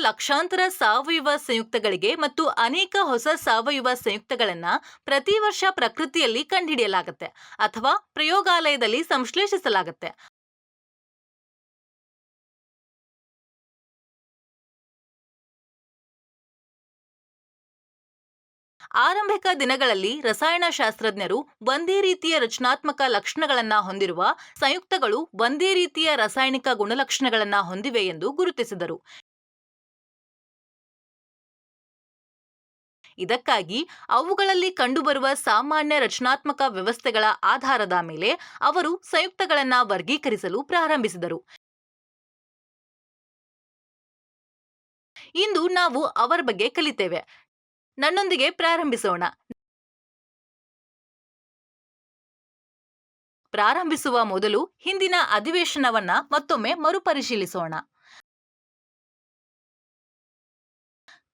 ಲಕ್ಷಾಂತರ ಸಾವಯವ ಸಂಯುಕ್ತಗಳಿಗೆ ಮತ್ತು ಅನೇಕ ಹೊಸ ಸಾವಯವ ಸಂಯುಕ್ತಗಳನ್ನು ಪ್ರತಿ ವರ್ಷ ಪ್ರಕೃತಿಯಲ್ಲಿ ಕಂಡುಹಿಡಿಯಲಾಗುತ್ತೆ ಅಥವಾ ಪ್ರಯೋಗಾಲಯದಲ್ಲಿ ಸಂಶ್ಲೇಷಿಸಲಾಗುತ್ತೆ. ಆರಂಭಿಕ ದಿನಗಳಲ್ಲಿ ರಸಾಯನಶಾಸ್ತ್ರಜ್ಞರು ಒಂದೇ ರೀತಿಯ ರಚನಾತ್ಮಕ ಲಕ್ಷಣಗಳನ್ನು ಹೊಂದಿರುವ ಸಂಯುಕ್ತಗಳು ಒಂದೇ ರೀತಿಯ ರಾಸಾಯನಿಕ ಗುಣಲಕ್ಷಣಗಳನ್ನು ಹೊಂದಿವೆ ಎಂದು ಗುರುತಿಸಿದರು. ಇದಕ್ಕಾಗಿ ಅವುಗಳಲ್ಲಿ ಕಂಡುಬರುವ ಸಾಮಾನ್ಯ ರಚನಾತ್ಮಕ ವ್ಯವಸ್ಥೆಗಳ ಆಧಾರದ ಮೇಲೆ ಅವರು ಸಂಯುಕ್ತಗಳನ್ನು ವರ್ಗೀಕರಿಸಲು ಪ್ರಾರಂಭಿಸಿದರು. ಇಂದು ನಾವು ಅವರ ಬಗ್ಗೆ ಕಲಿತೇವೆ. ನನ್ನೊಂದಿಗೆ ಪ್ರಾರಂಭಿಸೋಣ. ಪ್ರಾರಂಭಿಸುವ ಮೊದಲು ಹಿಂದಿನ ಅಧಿವೇಶನವನ್ನ ಮತ್ತೊಮ್ಮೆ ಮರುಪರಿಶೀಲಿಸೋಣ.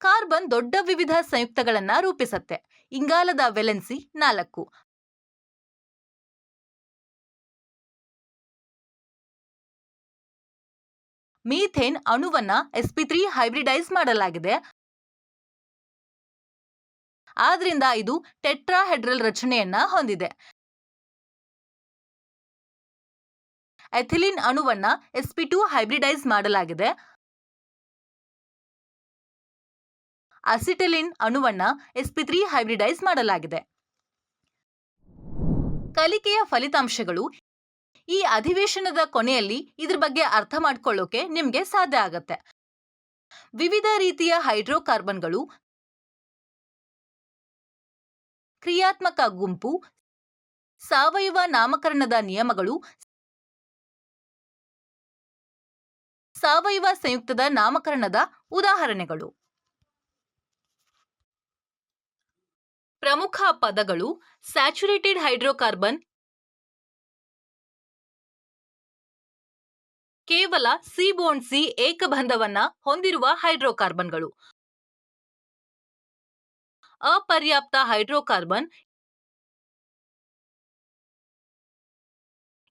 ಕಾರ್ಬನ್ ದೊಡ್ಡ ವಿವಿಧ ಸಂಯುಕ್ತಗಳನ್ನ ರೂಪಿಸುತ್ತೆ. ಇಂಗಾಲದ ವೇಲೆನ್ಸಿ 4. ಮೀಥೇನ್ ಅಣುವನ್ನ sp3 ಹೈಬ್ರಿಡೈಸ್ ಮಾಡಲಾಗಿದೆ. ಆದ್ರಿಂದ ಇದು ಟೆಟ್ರಾಹೆಡ್ರಲ್ ರಚನೆಯನ್ನ ಹೊಂದಿದೆ. ಎಥಿಲಿನ್ ಅಣುವನ್ನ sp2 ಹೈಬ್ರಿಡೈಸ್ ಮಾಡಲಾಗಿದೆ. ಅಸಿಟಿಲಿನ್ ಅಣುವನ್ನ sp3 ಹೈಬ್ರಿಡೈಸ್ ಮಾಡಲಾಗಿದೆ. ಕಲಿಕೆಯ ಫಲಿತಾಂಶಗಳು ಈ ಅಧಿವೇಶನದ ಕೊನೆಯಲ್ಲಿ ಇದ್ರ ಬಗ್ಗೆ ಅರ್ಥ ಮಾಡ್ಕೊಳ್ಳೋಕೆ ನಿಮ್ಗೆ ಸಾಧ್ಯ ಆಗತ್ತೆ. ವಿವಿಧ ರೀತಿಯ ಹೈಡ್ರೋಕಾರ್ಬನ್ಗಳು, ಕ್ರಿಯಾತ್ಮಕ ಗುಂಪು, ಸಾವಯವ ನಾಮಕರಣದ ನಿಯಮಗಳು, ಸಾವಯವ ಸಂಯುಕ್ತದ ನಾಮಕರಣದ ಉದಾಹರಣೆಗಳು. ಪ್ರಮುಖ ಪದಗಳು: ಸ್ಯಾಚುರೇಟೆಡ್ ಹೈಡ್ರೋಕಾರ್ಬನ್ ಕೇವಲ ಸಿ ಬಾಂಡ್ ಸಿ ಏಕಬಂಧವನ್ನ ಹೊಂದಿರುವ ಹೈಡ್ರೋಕಾರ್ಬನ್ಗಳು. ಅಪರ್ಯಾಪ್ತ ಹೈಡ್ರೋಕಾರ್ಬನ್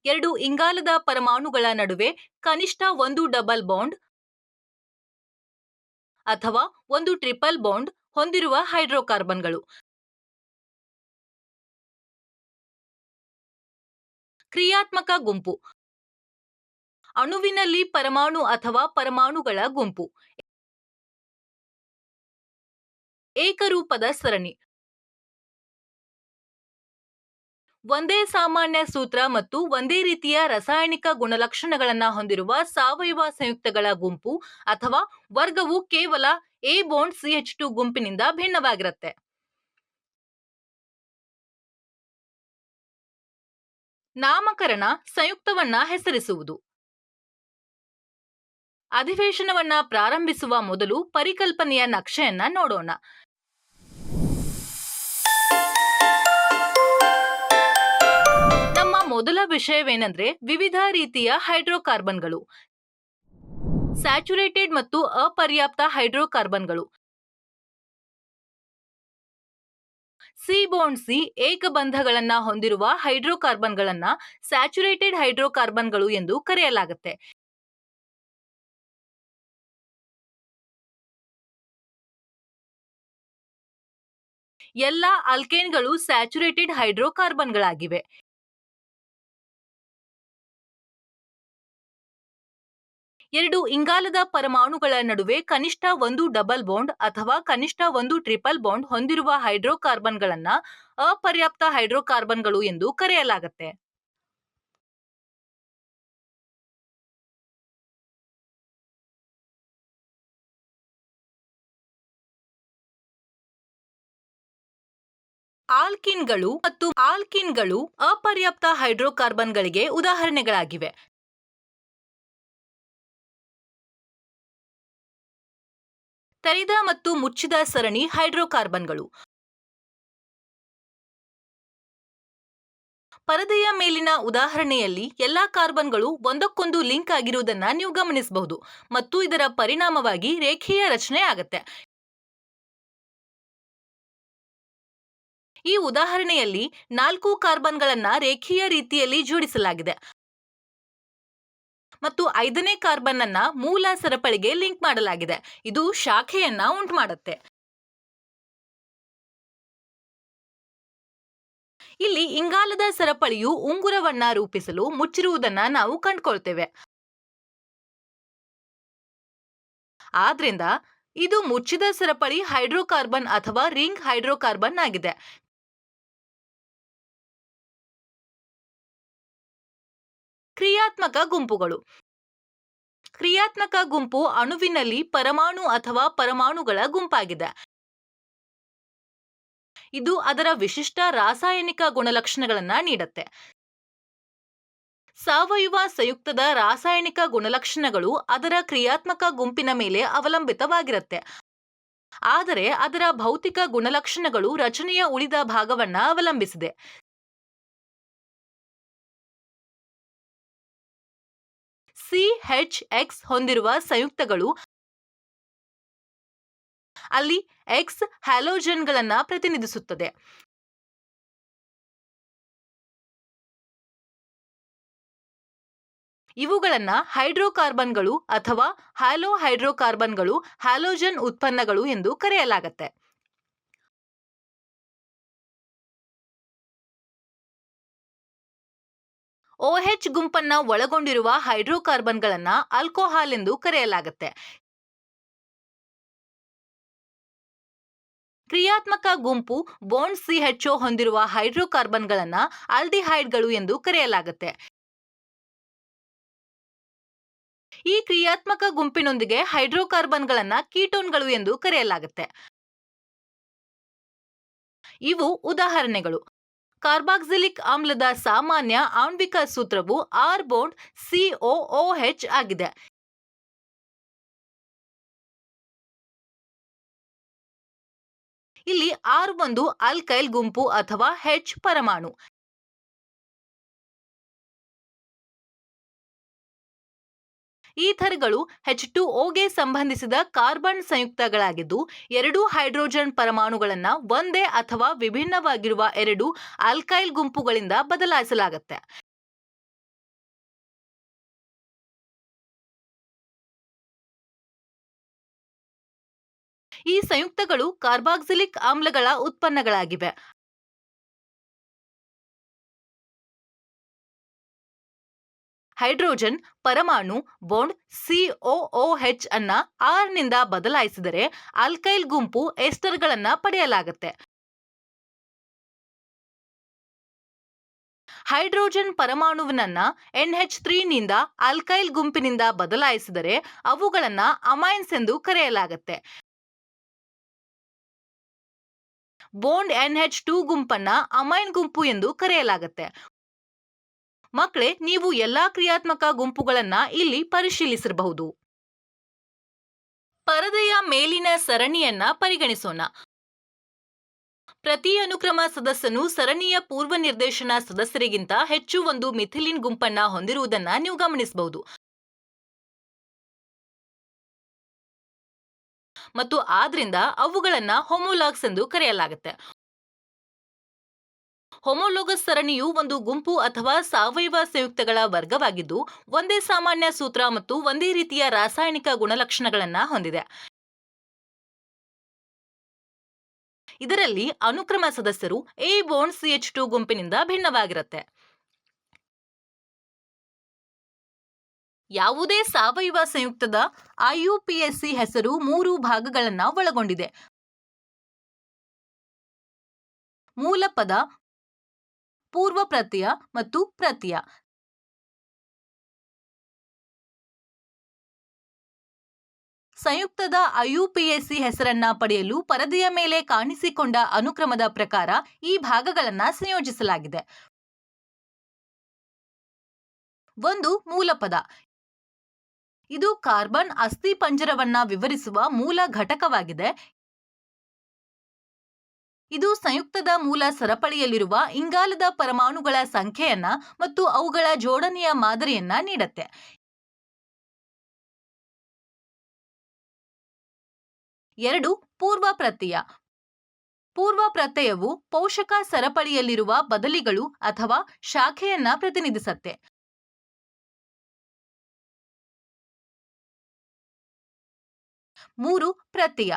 2 ಇಂಗಾಲದ ಪರಮಾಣುಗಳ ನಡುವೆ ಕನಿಷ್ಠ ಒಂದು ಡಬಲ್ ಬಾಂಡ್ ಅಥವಾ ಒಂದು ಟ್ರಿಪಲ್ ಬಾಂಡ್ ಹೊಂದಿರುವ ಹೈಡ್ರೋಕಾರ್ಬನ್ಗಳು. ಕ್ರಿಯಾತ್ಮಕ ಗುಂಪು ಅಣುವಿನಲ್ಲಿ ಪರಮಾಣು ಅಥವಾ ಪರಮಾಣುಗಳ ಗುಂಪು. ಏಕರೂಪದ ಸರಣಿ ಒಂದೇ ಸಾಮಾನ್ಯ ಸೂತ್ರ ಮತ್ತು ಒಂದೇ ರೀತಿಯ ರಾಸಾಯನಿಕ ಗುಣಲಕ್ಷಣಗಳನ್ನು ಹೊಂದಿರುವ ಸಾವಯವ ಸಂಯುಕ್ತಗಳ ಗುಂಪು ಅಥವಾ ವರ್ಗವು ಕೇವಲ ಎ ಬಾಂಡ್ CH2 ಗುಂಪಿನಿಂದ ಭಿನ್ನವಾಗಿರುತ್ತೆ. ನಾಮಕರಣ ಸಂಯುಕ್ತವನ್ನ ಹೆಸರಿಸುವುದು. ಅಧಿವೇಶನವನ್ನ ಪ್ರಾರಂಭಿಸುವ ಮೊದಲು ಪರಿಕಲ್ಪನೆಯ ನಕ್ಷೆಯನ್ನ ನೋಡೋಣ. ನಮ್ಮ ಮೊದಲ ವಿಷಯವೇನೆಂದ್ರೆ ವಿವಿಧ ರೀತಿಯ ಹೈಡ್ರೋಕಾರ್ಬನ್ಗಳು. ಸ್ಯಾಚುರೇಟೆಡ್ ಮತ್ತು ಅಪರ್ಯಾಪ್ತ ಹೈಡ್ರೋಕಾರ್ಬನ್ಗಳು. ಸಿ ಬಾಂಡ್ ಸಿ ಏಕಬಂಧಗಳನ್ನ ಹೊಂದಿರುವ ಹೈಡ್ರೋಕಾರ್ಬನ್ಗಳನ್ನ ಸ್ಯಾಚುರೇಟೆಡ್ ಹೈಡ್ರೋಕಾರ್ಬನ್ಗಳು ಎಂದು ಕರೆಯಲಾಗುತ್ತೆ. ಎಲ್ಲ ಆಲ್ಕೇನ್ಗಳು ಸ್ಯಾಚುರೇಟೆಡ್ ಹೈಡ್ರೋಕಾರ್ಬನ್ಗಳಾಗಿವೆ. ಎರಡು ಇಂಗಾಲದ ಪರಮಾಣುಗಳ ನಡುವೆ ಕನಿಷ್ಠ ಒಂದು ಡಬಲ್ ಬಾಂಡ್ ಅಥವಾ ಕನಿಷ್ಠ ಒಂದು ಟ್ರಿಪಲ್ ಬಾಂಡ್ ಹೊಂದಿರುವ ಹೈಡ್ರೋಕಾರ್ಬನ್ಗಳನ್ನ ಅಪರ್ಯಾಪ್ತ ಹೈಡ್ರೋಕಾರ್ಬನ್ಗಳು ಎಂದು ಕರೆಯಲಾಗುತ್ತೆ. ಆಲ್ಕಿನ್ಗಳು ಮತ್ತು ಆಲ್ಕಿನ್ಗಳು ಅಪರ್ಯಾಪ್ತ ಹೈಡ್ರೋಕಾರ್ಬನ್ಗಳಿಗೆ ಉದಾಹರಣೆಗಳಾಗಿವೆ. ತೆರೆದ ಮತ್ತು ಮುಚ್ಚಿದ ಸರಣಿ ಹೈಡ್ರೋಕಾರ್ಬನ್ಗಳು. ಪರದೆಯ ಮೇಲಿನ ಉದಾಹರಣೆಯಲ್ಲಿ ಎಲ್ಲಾ ಕಾರ್ಬನ್ಗಳು ಒಂದಕ್ಕೊಂದು ಲಿಂಕ್ ಆಗಿರುವುದನ್ನ ನೀವು ಗಮನಿಸಬಹುದು ಮತ್ತು ಇದರ ಪರಿಣಾಮವಾಗಿ ರೇಖೀಯ ರಚನೆ ಆಗುತ್ತೆ. ಈ ಉದಾಹರಣೆಯಲ್ಲಿ 4 ಕಾರ್ಬನ್ಗಳನ್ನ ರೇಖೀಯ ರೀತಿಯಲ್ಲಿ ಜೋಡಿಸಲಾಗಿದೆ ಮತ್ತು 5ನೇ ಕಾರ್ಬನ್ ಅನ್ನ ಮೂಲ ಸರಪಳಿಗೆ ಲಿಂಕ್ ಮಾಡಲಾಗಿದೆ. ಇದು ಶಾಖೆಯನ್ನ ಉಂಟುಮಾಡುತ್ತೆ. ಇಲ್ಲಿ ಇಂಗಾಲದ ಸರಪಳಿಯು ಉಂಗುರವನ್ನ ರೂಪಿಸಲು ಮುಚ್ಚಿರುವುದನ್ನ ನಾವು ಕಂಡುಕೊಳ್ತೇವೆ. ಆದ್ರಿಂದ ಇದು ಮುಚ್ಚಿದ ಸರಪಳಿ ಹೈಡ್ರೋಕಾರ್ಬನ್ ಅಥವಾ ರಿಂಗ್ ಹೈಡ್ರೋಕಾರ್ಬನ್ ಆಗಿದೆ. ಕ್ರಿಯಾತ್ಮಕ ಗುಂಪುಗಳು. ಕ್ರಿಯಾತ್ಮಕ ಗುಂಪು ಅಣುವಿನಲ್ಲಿ ಪರಮಾಣು ಅಥವಾ ಪರಮಾಣುಗಳ ಗುಂಪಾಗಿದೆ. ಇದು ಅದರ ವಿಶಿಷ್ಟ ರಾಸಾಯನಿಕ ಗುಣಲಕ್ಷಣಗಳನ್ನ ನೀಡುತ್ತೆ. ಸಾವಯವ ಸಂಯುಕ್ತದ ರಾಸಾಯನಿಕ ಗುಣಲಕ್ಷಣಗಳು ಅದರ ಕ್ರಿಯಾತ್ಮಕ ಗುಂಪಿನ ಮೇಲೆ ಅವಲಂಬಿತವಾಗಿರುತ್ತೆ. ಆದರೆ ಅದರ ಭೌತಿಕ ಗುಣಲಕ್ಷಣಗಳು ರಚನೆಯ ಉಳಿದ ಭಾಗವನ್ನ ಅವಲಂಬಿಸಿದೆ. CHX ಹೊಂದಿರುವ ಸಂಯುಕ್ತಗಳು ಅಲ್ಲಿ X ಹ್ಯಾಲೋಜನ್ಗಳನ್ನ ಪ್ರತಿನಿಧಿಸುತ್ತದೆ. ಇವುಗಳನ್ನ ಹೈಡ್ರೋಕಾರ್ಬನ್ಗಳು ಅಥವಾ ಹ್ಯಾಲೋಹೈಡ್ರೋಕಾರ್ಬನ್ಗಳು, ಹ್ಯಾಲೋಜನ್ ಉತ್ಪನ್ನಗಳು ಎಂದು ಕರೆಯಲಾಗುತ್ತೆ. OH ಗುಂಪನ್ನ ಒಳಗೊಂಡಿರುವ ಹೈಡ್ರೋಕಾರ್ಬನ್ಗಳನ್ನ ಆಲ್ಕೋಹಾಲ್ ಎಂದು ಕರೆಯಲಾಗುತ್ತೆ. ಕ್ರಿಯಾತ್ಮಕ ಗುಂಪು ಬಾಂಡ್ CHO ಹೊಂದಿರುವ ಹೈಡ್ರೋಕಾರ್ಬನ್ಗಳನ್ನ ಆಲ್ಡಿಹೈಡ್ಗಳು ಎಂದು ಕರೆಯಲಾಗುತ್ತೆ. ಈ ಕ್ರಿಯಾತ್ಮಕ ಗುಂಪಿನೊಂದಿಗೆ ಹೈಡ್ರೋಕಾರ್ಬನ್ಗಳನ್ನ ಕೀಟೋನ್ಗಳು ಎಂದು ಕರೆಯಲಾಗುತ್ತೆ. ಇವು ಉದಾಹರಣೆಗಳು. ಕಾರ್ಬಾಕ್ಸಿಲಿಕ್ ಆಮ್ಲದ ಸಾಮಾನ್ಯ ಆಣ್ವಿಕ ಸೂತ್ರವು R ಬಾಂಡ್ COOH ಆಗಿದೆ. ಇಲ್ಲಿ R ಒಂದು ಆಲ್ಕೈಲ್ ಗುಂಪು ಅಥವಾ H ಪರಮಾಣು. ಈಥರ್ಗಳು H2O ಗೆ ಸಂಬಂಧಿಸಿದ ಕಾರ್ಬನ್ ಸಂಯುಕ್ತಗಳಾಗಿದ್ದು, ಎರಡು ಹೈಡ್ರೋಜನ್ ಪರಮಾಣುಗಳನ್ನ ಒಂದೇ ಅಥವಾ ವಿಭಿನ್ನವಾಗಿರುವ ಎರಡು ಆಲ್ಕೈಲ್ ಗುಂಪುಗಳಿಂದ ಬದಲಾಯಿಸಲಾಗುತ್ತೆ. ಈ ಸಂಯುಕ್ತಗಳು ಕಾರ್ಬಾಕ್ಸಿಲಿಕ್ ಆಮ್ಲಗಳ ಉತ್ಪನ್ನಗಳಾಗಿವೆ. ಹೈಡ್ರೋಜನ್ ಪರಮಾಣು ಬಾಂಡ್ COOH ಅನ್ನ R ನಿಂದ ಬದಲಾಯಿಸಿದರೆ ಆಲ್ಕೈಲ್ ಗುಂಪು ಎಸ್ಟರ್ಗಳನ್ನ ಪಡೆಯಲಾಗುತ್ತೆ. ಹೈಡ್ರೋಜನ್ ಪರಮಾಣುವನ್ನ NH3 ನಿಂದ ಆಲ್ಕೈಲ್ ಗುಂಪಿನಿಂದ ಬದಲಾಯಿಸಿದರೆ ಅವುಗಳನ್ನ ಅಮೈನ್ಸ್ ಎಂದು ಕರೆಯಲಾಗುತ್ತೆ. ಬಾಂಡ್ NH2 ಗುಂಪನ್ನ ಅಮೈನ್ ಗುಂಪು ಎಂದು ಕರೆಯಲಾಗುತ್ತೆ. ಮಕ್ಕಳೇ, ನೀವು ಎಲ್ಲಾ ಕ್ರಿಯಾತ್ಮಕ ಗುಂಪುಗಳನ್ನ ಇಲ್ಲಿ ಪರಿಶೀಲಿಸಬಹುದು. ಪರದೆಯ ಮೇಲಿನ ಸರಣಿಯನ್ನ ಪರಿಗಣಿಸೋಣ. ಪ್ರತಿ ಅನುಕ್ರಮ ಸದಸ್ಯನು ಸರಣಿಯ ಪೂರ್ವನಿರ್ದೇಶನ ಸದಸ್ಯರಿಗಿಂತ ಹೆಚ್ಚು ಒಂದು ಮಿಥಿಲಿನ್ ಗುಂಪನ್ನ ಹೊಂದಿರುವುದನ್ನ ನೀವು ಗಮನಿಸಬಹುದು. ಮತ್ತು ಆದ್ರಿಂದ ಅವುಗಳನ್ನ ಹೋಮೋಲಾಗ್ಸ್ ಎಂದು ಕರೆಯಲಾಗುತ್ತೆ. ಹೋಮೋಲೋಗಸ್ ಸರಣಿಯು ಒಂದು ಗುಂಪು ಅಥವಾ ಸಾವಯವ ಸಂಯುಕ್ತಗಳ ವರ್ಗವಾಗಿದ್ದು, ಒಂದೇ ಸಾಮಾನ್ಯ ಸೂತ್ರ ಮತ್ತು ಒಂದೇ ರೀತಿಯ ರಾಸಾಯನಿಕ ಗುಣಲಕ್ಷಣಗಳನ್ನ ಹೊಂದಿದೆ. ಇದರಲ್ಲಿ ಅನುಕ್ರಮ ಸದಸ್ಯರು A ಬಾಂಡ್ CH2 ಗುಂಪಿನಿಂದ ಭಿನ್ನವಾಗಿರುತ್ತೆ. ಯಾವುದೇ ಸಾವಯವ ಸಂಯುಕ್ತದ IUPAC ಹೆಸರು 3 ಭಾಗಗಳನ್ನ ಒಳಗೊಂಡಿದೆ. ಮೂಲ ಪದ, ಪೂರ್ವ ಪ್ರತ್ಯಯ ಮತ್ತು ಪ್ರತ್ಯಯ. ಸಂಯುಕ್ತದ IUPAC ಹೆಸರನ್ನ ಪಡೆಯಲು ಪರದೆಯ ಮೇಲೆ ಕಾಣಿಸಿಕೊಂಡ ಅನುಕ್ರಮದ ಪ್ರಕಾರ ಈ ಭಾಗಗಳನ್ನ ಸಂಯೋಜಿಸಲಾಗಿದೆ. ಒಂದು ಮೂಲಪದ. ಇದು ಕಾರ್ಬನ್ ಅಸ್ಥಿಪಂಜರವನ್ನ ವಿವರಿಸುವ ಮೂಲ ಘಟಕವಾಗಿದೆ. ಇದು ಸಂಯುಕ್ತದ ಮೂಲ ಸರಪಳಿಯಲ್ಲಿರುವ ಇಂಗಾಲದ ಪರಮಾಣುಗಳ ಸಂಖ್ಯೆಯನ್ನ ಮತ್ತು ಅವುಗಳ ಜೋಡಣೆಯ ಮಾದರಿಯನ್ನ ನೀಡುತ್ತೆ. ಎರಡು, ಪೂರ್ವ ಪ್ರತ್ಯಯ. ಪೂರ್ವ ಪ್ರತ್ಯಯವು ಪೋಷಕ ಸರಪಳಿಯಲ್ಲಿರುವ ಬದಲಿಗಳು ಅಥವಾ ಶಾಖೆಯನ್ನ ಪ್ರತಿನಿಧಿಸುತ್ತೆ. 3. ಪ್ರತ್ಯಯ.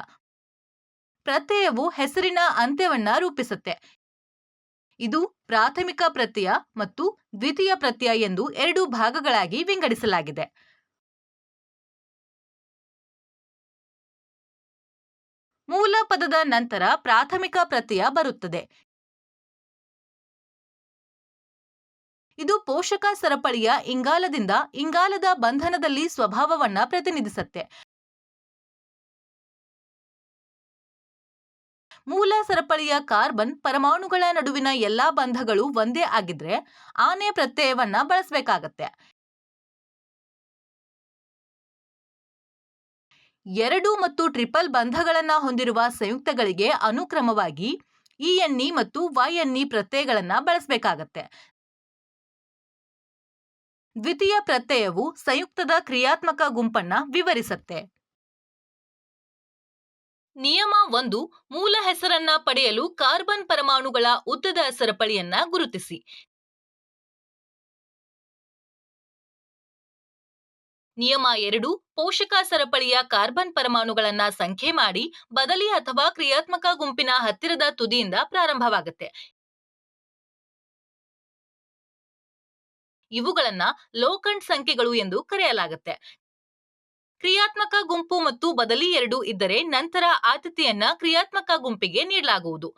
ಪ್ರತ್ಯಯವು ಹೆಸರಿನ ಅಂತ್ಯವನ್ನ ರೂಪಿಸುತ್ತೆ. ಇದು ಪ್ರಾಥಮಿಕ ಪ್ರತ್ಯಯ ಮತ್ತು ದ್ವಿತೀಯ ಪ್ರತ್ಯಯ ಎಂದು 2 ಭಾಗಗಳಾಗಿ ವಿಂಗಡಿಸಲಾಗಿದೆ. ಮೂಲ ಪದದ ನಂತರ ಪ್ರಾಥಮಿಕ ಪ್ರತ್ಯಯ ಬರುತ್ತದೆ. ಇದು ಪೋಷಕ ಸರಪಳಿಯ ಇಂಗಾಲದಿಂದ ಇಂಗಾಲದ ಬಂಧನದಲ್ಲಿ ಸ್ವಭಾವವನ್ನ ಪ್ರತಿನಿಧಿಸುತ್ತೆ. ಮೂಲ ಸರಪಳಿಯ ಕಾರ್ಬನ್ ಪರಮಾಣುಗಳ ನಡುವಿನ ಎಲ್ಲಾ ಬಂಧಗಳು ಒಂದೇ ಆಗಿದ್ರೆ ಆನೆ ಪ್ರತ್ಯಯವನ್ನ ಬಳಸಬೇಕಾಗತ್ತೆ. 2 ಮತ್ತು ಟ್ರಿಪಲ್ ಬಂಧಗಳನ್ನ ಹೊಂದಿರುವ ಸಂಯುಕ್ತಗಳಿಗೆ ಅನುಕ್ರಮವಾಗಿ ಇಎನ್ಇ ಮತ್ತು ವೈಎನ್ಇ ಪ್ರತ್ಯಯಗಳನ್ನ ಬಳಸಬೇಕಾಗತ್ತೆ. ದ್ವಿತೀಯ ಪ್ರತ್ಯಯವು ಸಂಯುಕ್ತದ ಕ್ರಿಯಾತ್ಮಕ ಗುಂಪನ್ನ ವಿವರಿಸುತ್ತೆ. ನಿಯಮ 1. ಮೂಲ ಹೆಸರನ್ನ ಪಡೆಯಲು ಕಾರ್ಬನ್ ಪರಮಾಣುಗಳ ಉದ್ದದ ಸರಪಳಿಯನ್ನ ಗುರುತಿಸಿ. ನಿಯಮ 2. ಪೋಷಕ ಸರಪಳಿಯ ಕಾರ್ಬನ್ ಪರಮಾಣುಗಳನ್ನ ಸಂಖ್ಯೆ ಮಾಡಿ ಬದಲಿ ಅಥವಾ ಕ್ರಿಯಾತ್ಮಕ ಗುಂಪಿನ ಹತ್ತಿರದ ತುದಿಯಿಂದ ಪ್ರಾರಂಭವಾಗುತ್ತೆ. ಇವುಗಳನ್ನ ಲೋಕಂಟ್ ಸಂಖ್ಯೆಗಳು ಎಂದು ಕರೆಯಲಾಗುತ್ತೆ. ಕ್ರಿಯಾತ್ಮಕ ಗುಂಪು ಮತ್ತು ಬದಲಿ 2 ಇದ್ದರೆ ನಂತರ ಆದ್ಯತೆಯನ್ನ ಕ್ರಿಯಾತ್ಮಕ ಗುಂಪಿಗೆ ನೀಡಲಾಗುವುದು.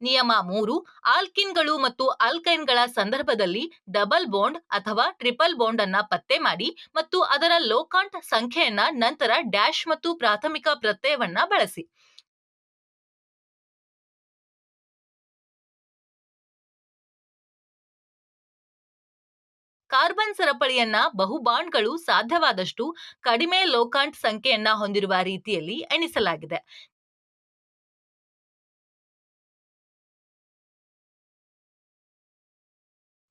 ನಿಯಮ 3. ಆಲ್ಕಿನ್ಗಳು ಮತ್ತು ಆಲ್ಕೈನ್ಗಳ ಸಂದರ್ಭದಲ್ಲಿ ಡಬಲ್ ಬಾಂಡ್ ಅಥವಾ ಟ್ರಿಪಲ್ ಬಾಂಡ್ ಅನ್ನ ಪತ್ತೆ ಮಾಡಿ ಮತ್ತು ಅದರ ಲೋಕಾಂಟ್ ಸಂಖ್ಯೆಯನ್ನ ನಂತರ ಡ್ಯಾಶ್ ಮತ್ತು ಪ್ರಾಥಮಿಕ ಪ್ರತ್ಯಯವನ್ನ ಬಳಸಿ. ಕಾರ್ಬನ್ ಸರಪಳಿಯನ್ನ ಬಹುಬಾಂಡ್ಗಳು ಸಾಧ್ಯವಾದಷ್ಟು ಕಡಿಮೆ ಲೋಕಾಂಟ್ ಸಂಖ್ಯೆಯನ್ನ ಹೊಂದಿರುವ ರೀತಿಯಲ್ಲಿ ಎಣಿಸಲಾಗಿದೆ.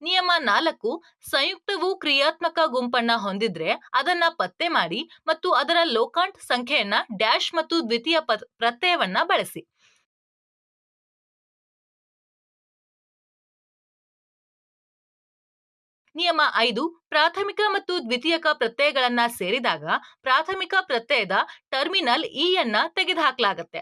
ನಿಯಮ 4. ಸಂಯುಕ್ತವು ಕ್ರಿಯಾತ್ಮಕ ಗುಂಪನ್ನ ಹೊಂದಿದ್ರೆ ಅದನ್ನ ಪತ್ತೆ ಮಾಡಿ ಮತ್ತು ಅದರ ಲೋಕಾಂಟ್ ಸಂಖ್ಯೆಯನ್ನ ಡ್ಯಾಶ್ ಮತ್ತು ದ್ವಿತೀಯ ಪ್ರತ್ಯಯವನ್ನ ಬಳಸಿ. ನಿಯಮ 5. ಪ್ರಾಥಮಿಕ ಮತ್ತು ದ್ವಿತೀಯಕ ಪ್ರತ್ಯಯಗಳನ್ನ ಸೇರಿದಾಗ ಪ್ರಾಥಮಿಕ ಪ್ರತ್ಯಯದ ಟರ್ಮಿನಲ್ ಇ ಯನ್ನ ತೆಗೆದುಹಾಕಲಾಗುತ್ತೆ.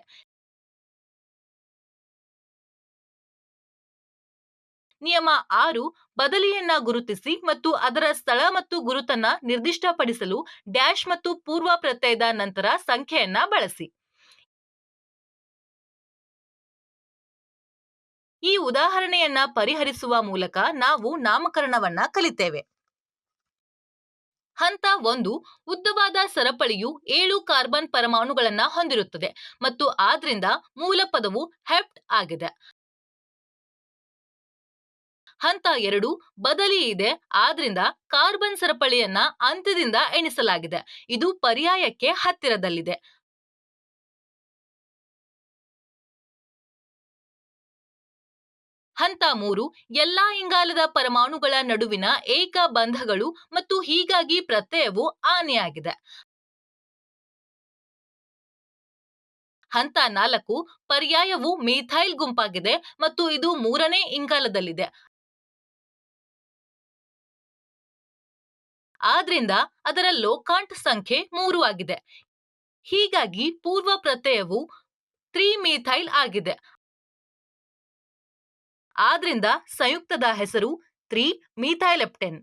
ನಿಯಮ 6. ಬದಲಿಯನ್ನ ಗುರುತಿಸಿ ಮತ್ತು ಅದರ ಸ್ಥಳ ಮತ್ತು ಗುರುತನ್ನ ನಿರ್ದಿಷ್ಟಪಡಿಸಲು ಡ್ಯಾಶ್ ಮತ್ತು ಪೂರ್ವ ಪ್ರತ್ಯಯದ ನಂತರ ಸಂಖ್ಯೆಯನ್ನ ಬಳಸಿ. ಈ ಉದಾಹರಣೆಯನ್ನ ಪರಿಹರಿಸುವ ಮೂಲಕ ನಾವು ನಾಮಕರಣವನ್ನ ಕಲಿತೇವೆ. ಹಂತ 1. ಉದ್ದವಾದ ಸರಪಳಿಯು 7 ಕಾರ್ಬನ್ ಪರಮಾಣುಗಳನ್ನ ಹೊಂದಿರುತ್ತದೆ ಮತ್ತು ಆದ್ರಿಂದ ಮೂಲ ಪದವು ಹೆಪ್ಟ್ ಆಗಿದೆ. ಹಂತ 2. ಬದಲಿ ಇದೆ, ಆದ್ರಿಂದ ಕಾರ್ಬನ್ ಸರಪಳಿಯನ್ನ ಅಂತ್ಯದಿಂದ ಎಣಿಸಲಾಗಿದೆ. ಇದು ಪರ್ಯಾಯಕ್ಕೆ ಹತ್ತಿರದಲ್ಲಿದೆ. ಹಂತ 3. ಎಲ್ಲಾ ಇಂಗಾಲದ ಪರಮಾಣುಗಳ ನಡುವಿನ ಏಕ ಬಂಧಗಳು ಮತ್ತು ಹೀಗಾಗಿ ಪ್ರತ್ಯಯವು ಆನೆಯಾಗಿದೆ. ಹಂತ 4. ಪರ್ಯಾಯವು ಮೀಥೈಲ್ ಗುಂಪಾಗಿದೆ ಮತ್ತು ಇದು 3ನೇ ಇಂಗಾಲದಲ್ಲಿದೆ. ಆದ್ರಿಂದ ಅದರ ಲೋಕಾಂಟ್ ಸಂಖ್ಯೆ 3 ಆಗಿದೆ. ಹೀಗಾಗಿ ಪೂರ್ವ ಪ್ರತ್ಯಯವು 3-ಮೀಥೈಲ್ ಆಗಿದೆ. ಆದ್ರಿಂದ ಸಂಯುಕ್ತದ ಹೆಸರು 3-ಮೀಥೈಲೆಪ್ಟೇನ್.